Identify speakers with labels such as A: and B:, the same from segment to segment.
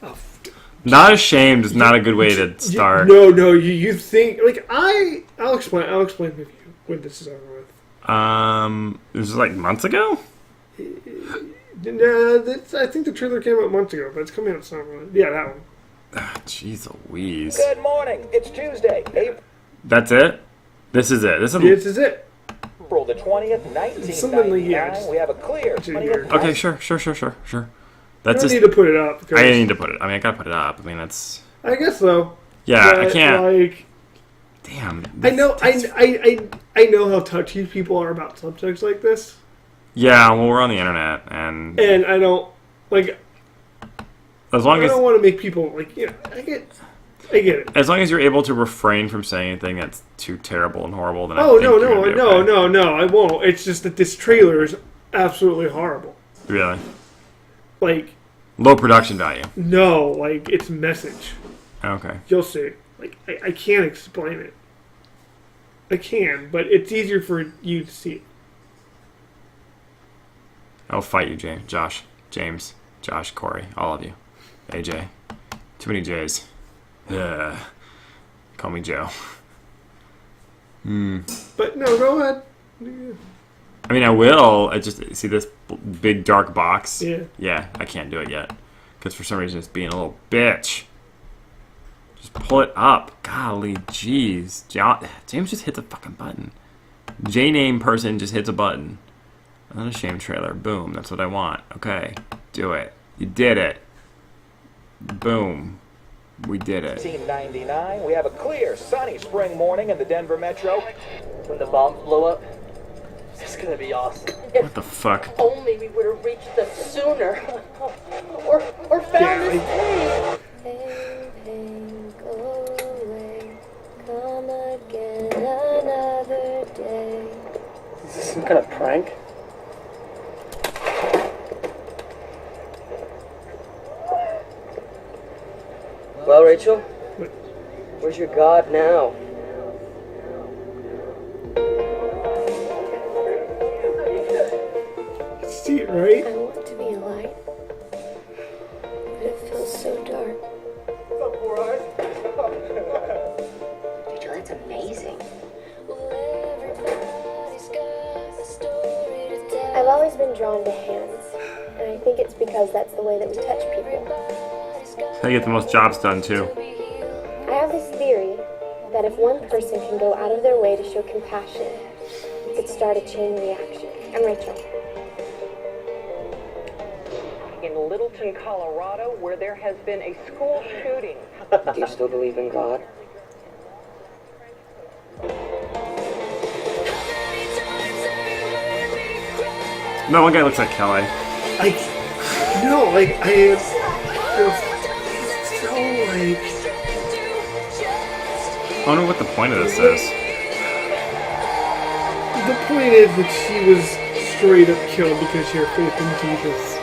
A: Oh,
B: Not ashamed is not a good way to start.
A: No, you think like I'll explain with you when this is over with.
B: This was like months ago?
A: No, I think the trailer came out months ago, but it's coming out soon. Yeah, that one.
B: Jeez Louise.
C: Good morning. It's Tuesday,
B: That's it? This is it.
A: This is it.
C: April the 20th, 1999. We have a clear 20th.
B: Okay, sure. That's
A: I don't need to put it up.
B: I need to put it. I mean, I gotta put it up. I mean, that's.
A: I guess so.
B: Yeah,
A: but,
B: I can't.
A: Like,
B: damn.
A: I know. I know how touchy people are about subjects like this.
B: Yeah, well, we're on the internet, and
A: I don't like.
B: As long as
A: I don't want to make people like. I get it.
B: As long as you're able to refrain from saying anything that's too terrible and horrible, then
A: no, I won't. It's just that this trailer is absolutely horrible.
B: Really?
A: Like.
B: Low production value.
A: No, like it's message.
B: Okay.
A: You'll see. Like I can't explain it. I can, but it's easier for you to see it.
B: I'll fight you, James, Josh, Corey, all of you. AJ. Too many J's. Ugh. Call me Joe.
A: But no, go ahead.
B: I mean, I will. I just see this big dark box.
A: Yeah.
B: Yeah, I can't do it yet. Because for some reason it's being a little bitch. Just pull it up. Golly, jeez. James just hits a fucking button. J-name person just hits a button. Unashamed trailer. Boom. That's what I want. Okay. Do it. You did it. Boom. We did it.
C: 1999. We have a clear, sunny spring morning in the Denver metro.
D: When the bombs blow up, it's gonna be awesome.
B: What the fuck?
E: Only we would have reached them sooner. or found this place. Pain, go away. Come again another day.
D: Is this some kind of prank? Well, Rachel, where's your God now?
A: See it, right?
E: I want to be a light, but it feels so dark.
F: Rachel, that's amazing.
E: I've always been drawn to hands, and I think it's because that's the way that we touch people.
B: How you get the most jobs done, too.
E: I have this theory that if one person can go out of their way to show compassion, it could start a chain reaction. I'm Rachel.
C: In Littleton, Colorado, where there has been a school shooting.
D: Do you still believe in God?
B: No, one guy looks like Kelly.
A: I am so like.
B: I wonder what the point of this is.
A: The point is that she was straight up killed because she had faith in Jesus.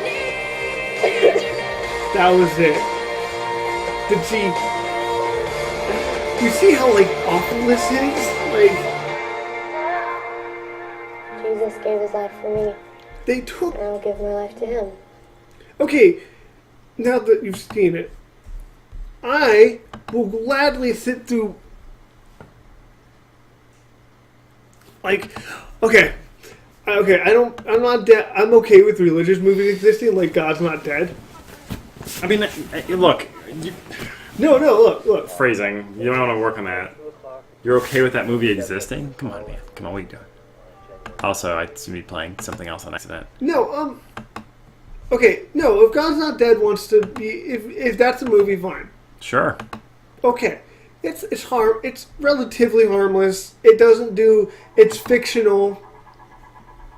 A: That was it. Did she? You see how like awful this is? Like
E: Jesus gave his life for me,
A: they took.
E: and I'll give my life to him.
A: Okay, now that you've seen it, I will gladly sit through. Like, okay, I'm not dead. I'm okay with religious movies existing. Like, God's not dead.
B: I mean, look.
A: Look.
B: Phrasing. You don't want to work on that. You're okay with that movie existing? Come on, man. Come on, what are you doing? Also, I seem to be playing something else on accident.
A: Okay, no, if God's Not Dead wants to be, if that's a movie, fine.
B: Sure.
A: Okay, it's relatively harmless. It doesn't do, it's fictional,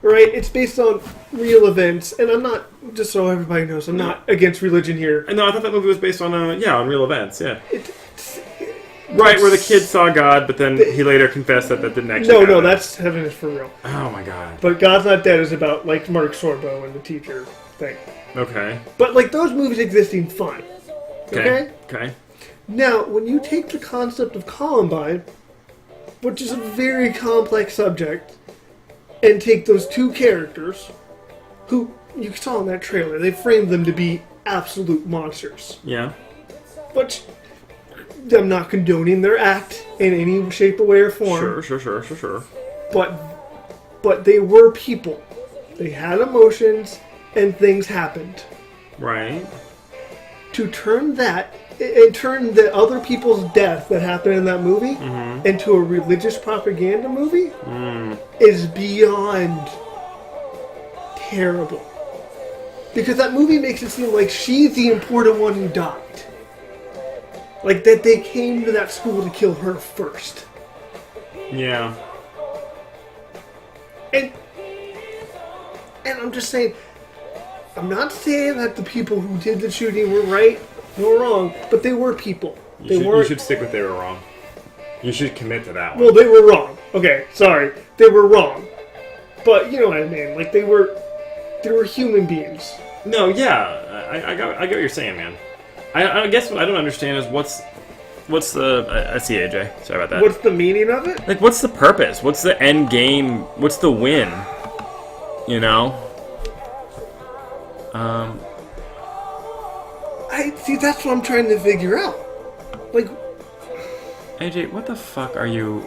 A: right? It's based on real events, and I'm not, just so everybody knows, I'm not against religion here.
B: No, I thought that movie was based on, on real events, yeah. Right, where the kid saw God, but then he later confessed that didn't actually happen.
A: No, that's Heaven is for Real.
B: Oh my god.
A: But God's Not Dead is about, like, Mark Sorbo and the teacher thing.
B: Okay.
A: But, like, those movies existing, fine. Okay?
B: Okay.
A: Now, when you take the concept of Columbine, which is a very complex subject, and take those two characters, who you saw in that trailer, they framed them to be absolute monsters.
B: Yeah.
A: But I'm not condoning their act in any shape or way or form.
B: Sure.
A: But they were people. They had emotions, and things happened.
B: Right.
A: To turn that and turn the other people's death that happened in that movie into a religious propaganda movie is beyond terrible. Because that movie makes it seem like she's the important one who died. Like that they came to that school to kill her first.
B: Yeah.
A: And I'm just saying, I'm not saying that the people who did the shooting were right or wrong, but they were people.
B: You should stick with they were wrong. You should commit to that one.
A: Well, they were wrong. Okay, sorry. They were wrong. But you know what I mean. Like, they were human beings.
B: No, yeah. I get what you're saying, man. I guess what I don't understand is what's the... I see AJ. Sorry about that.
A: What's the meaning of it?
B: Like, what's the purpose? What's the end game? What's the win? You know?
A: I see, that's what I'm trying to figure out. Like,
B: AJ, what the fuck are you...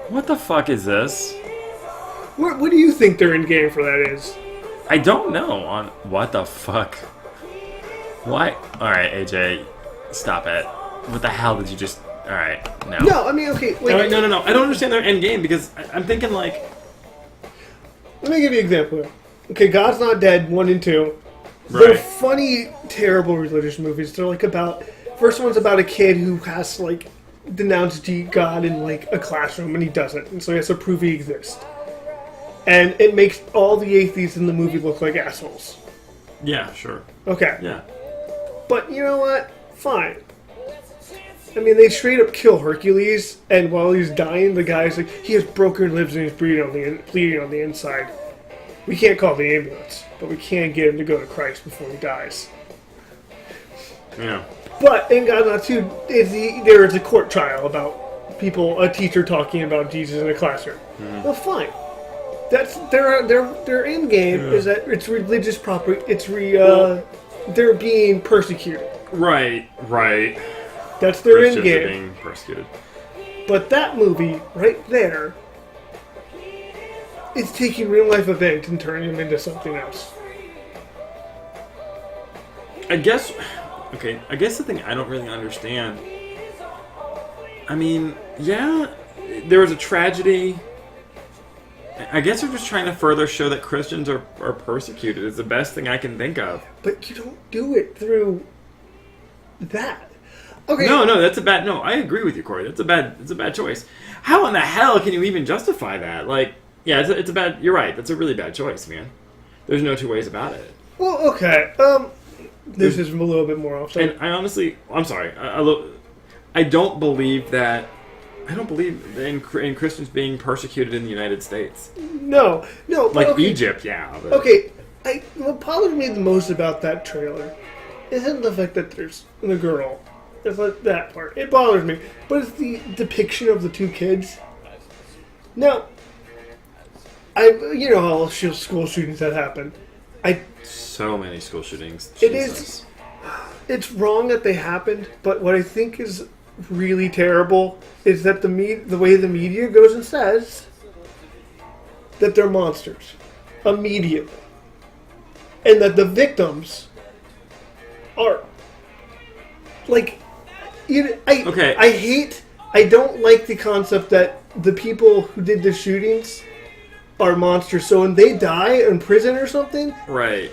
B: What the fuck is this?
A: what do you think their end game for that is?
B: I don't know. On what the fuck? Why? Alright, AJ. Stop it. What the hell did you just... Alright, no.
A: No, I mean, okay, like...
B: No. I don't understand their end game because I'm thinking like...
A: Let me give you an example. Okay, God's Not Dead 1 and 2.
B: Right.
A: They're funny, terrible religious movies. They're like about... First one's about a kid who has to, like, denounce God in, like, a classroom, and he doesn't. And so he has to prove he exists. And it makes all the atheists in the movie look like assholes.
B: Yeah, sure.
A: Okay.
B: Yeah.
A: But you know what? Fine. I mean, they straight up kill Hercules, and while he's dying, the guy's like, he has broken ribs and he's bleeding on the inside. We can't call the ambulance, but we can get him to go to Christ before he dies.
B: Yeah.
A: But in God Not 2, there is a court trial about a teacher talking about Jesus in a classroom. Well, fine. That's their end game is that it's religious property. They're being persecuted.
B: Right.
A: That's their
B: Christians
A: end
B: are
A: game.
B: being persecuted.
A: But that movie right there is taking real life events and turning them into something else.
B: I guess the thing I don't really understand. I mean, yeah, there was a tragedy. I guess they're just trying to further show that Christians are persecuted. It's the best thing I can think of.
A: But you don't do it through that. Okay.
B: No, that's a bad. No, I agree with you, Corey. It's a bad choice. How in the hell can you even justify that? Like, yeah, it's a bad. You're right. That's a really bad choice, man. There's no two ways about it.
A: Well, okay. This is a little bit more off.
B: And I honestly, I'm sorry. I don't believe that. I don't believe in Christians being persecuted in the United States.
A: No.
B: Like
A: okay.
B: Egypt, yeah. But.
A: Okay, what bothered me the most about that trailer isn't the fact that there's the girl. It's like that part. It bothers me. But it's the depiction of the two kids. Now, you know how school shootings that happen.
B: So many school shootings.
A: It
B: Jesus.
A: is. It's wrong that they happened, but what I think is really terrible is that the way the media goes and says that they're monsters immediately, and that the victims are like, I don't like the concept that the people who did the shootings are monsters. So when they die in prison or something,
B: Right.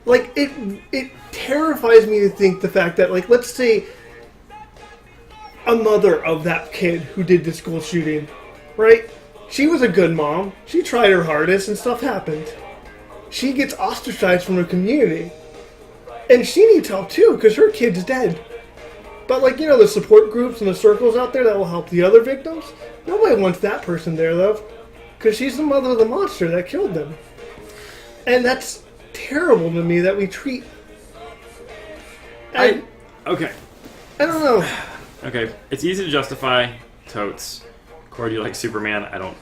A: like it terrifies me to think the fact that, like, let's say a mother of that kid who did the school shooting, right? She was a good mom. She tried her hardest and stuff happened. She gets ostracized from her community. And she needs help too, because her kid's dead. But, like, you know, the support groups and the circles out there that will help the other victims, nobody wants that person there, though. Because she's the mother of the monster that killed them. And that's terrible to me that we treat...
B: Okay.
A: I don't know.
B: Okay. It's easy to justify totes. Corey, do you like Superman? I don't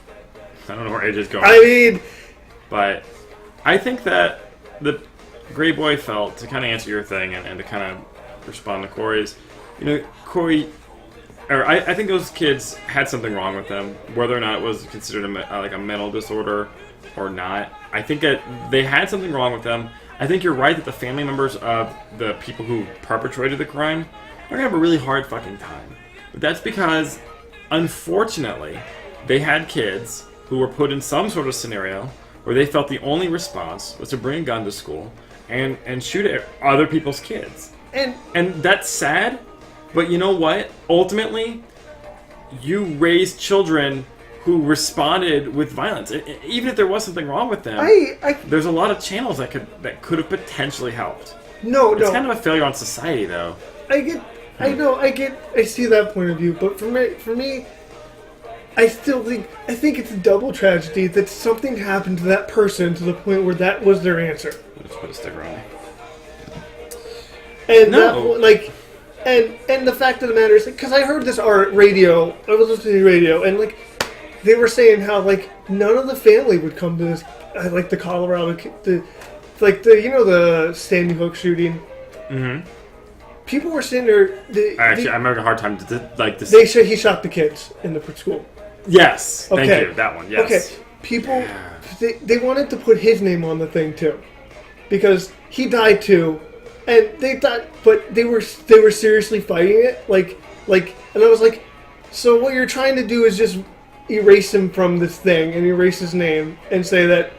B: know where AJ's going.
A: I mean...
B: But I think that Gray Boy felt, to kind of answer your thing and to kind of respond to Corey's, Corey, or I think those kids had something wrong with them, whether or not it was considered like a mental disorder or not. I think that they had something wrong with them. I think you're right that the family members of the people who perpetrated the crime are going to have a really hard fucking time. But that's because, unfortunately, they had kids who were put in some sort of scenario where they felt the only response was to bring a gun to school and shoot at other people's kids. And that's sad, but you know what? Ultimately, you raised children who responded with violence. Even if there was something wrong with them, there's a lot of channels that could have potentially helped. It's kind of a failure on society, though.
A: I see that point of view, but for me, I think it's a double tragedy that something happened to that person to the point where that was their answer.
B: Let's put a sticker on me.
A: And and the fact of the matter is, because I heard this radio, I was listening to the radio, and they were saying how none of the family would come to this, the Colorado, the Sandy Hook shooting. Mm-hmm. People were sitting there.
B: I'm having a hard time to
A: he shot the kids in the school.
B: Yes.
A: Okay.
B: Thank you. That one. Yes.
A: Okay. People, they wanted to put his name on the thing too, because he died too, and they thought, but they were seriously fighting it. And I was like, so what you're trying to do is just erase him from this thing and erase his name and say that.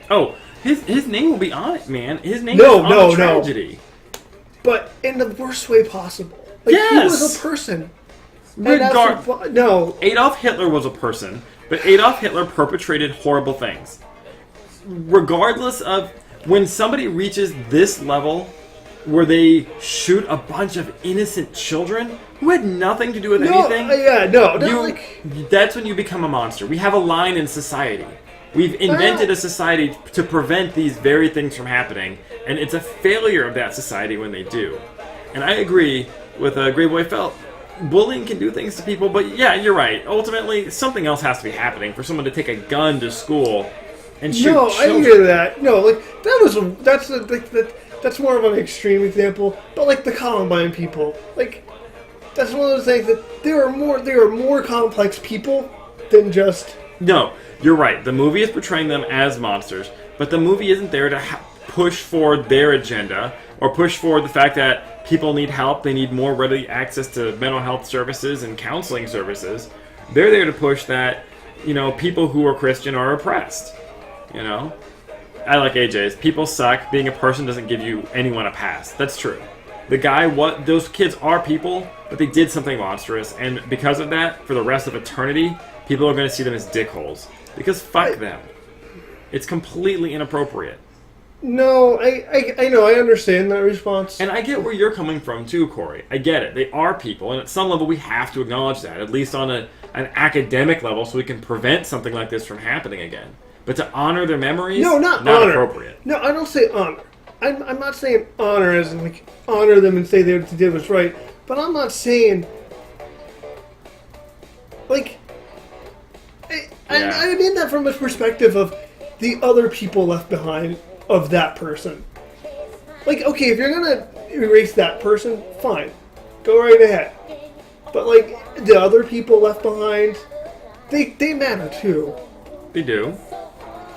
B: Oh, his name will be on it, man. His name is on the tragedy.
A: But in the worst way possible.
B: Yes!
A: He was a person.
B: Adolf Hitler was a person, but Adolf Hitler perpetrated horrible things. Regardless of when somebody reaches this level where they shoot a bunch of innocent children who had nothing to do with anything. That's when you become a monster. We have a line in society. We've invented a society to prevent these very things from happening, and it's a failure of that society when they do. And I agree with Gray Boy Felt. Bullying can do things to people, but yeah, you're right. Ultimately, something else has to be happening for someone to take a gun to school and shoot children.
A: I hear that. No, that's more of an extreme example. But the Columbine people, that's one of those things that there are more complex people than just.
B: No, you're right. The movie is portraying them as monsters, but the movie isn't there to push forward their agenda or push forward the fact that people need help, they need more ready access to mental health services and counseling services. They're there to push that, people who are Christian are oppressed. I like AJ's. People suck. Being a person doesn't give anyone a pass. That's true. Those kids are people, but they did something monstrous, and because of that, for the rest of eternity, people are going to see them as dickholes. Because fuck them. It's completely inappropriate.
A: No, I know, I understand that response.
B: And I get where you're coming from too, Corey. I get it. They are people, and at some level we have to acknowledge that, at least on an academic level, so we can prevent something like this from happening again. But to honor their memories, not honor. Appropriate.
A: No, I don't say honor. I'm not saying honor as in honor them and say what they did was right, but I'm not saying I mean that from a perspective of the other people left behind of that person. Okay, if you're gonna erase that person, fine. Go right ahead. But, the other people left behind, they matter, too.
B: They do.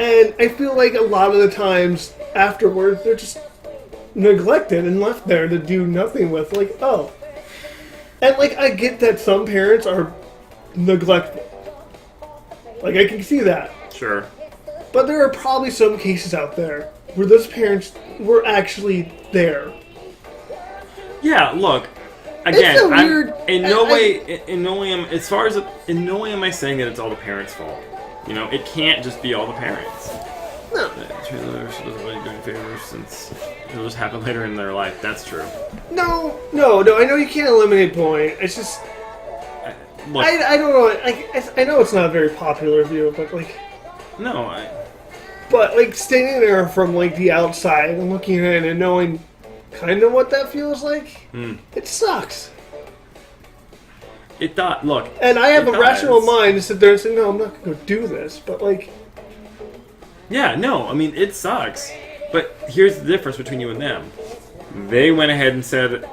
A: And I feel like a lot of the times afterwards, they're just neglected and left there to do nothing with. And, I get that some parents are neglectful. I can see that.
B: Sure.
A: But there are probably some cases out there where those parents were actually there.
B: Yeah, look. Again, in no way am I saying that it's all the parents' fault. It can't just be all the parents.
A: No.
B: She doesn't really do any favors since it'll just happen later in their life. That's true.
A: No. I know you can't eliminate bullying. It's just. I don't know. I know it's not a very popular view, but
B: No,
A: But standing there from the outside and looking at it and knowing kind of what that feels like, it sucks.
B: It does. Look,
A: and I have a rational mind to sit there and say, no, I'm not going to go do this. But
B: yeah, no, I mean it sucks. But here's the difference between you and them. They went ahead and said,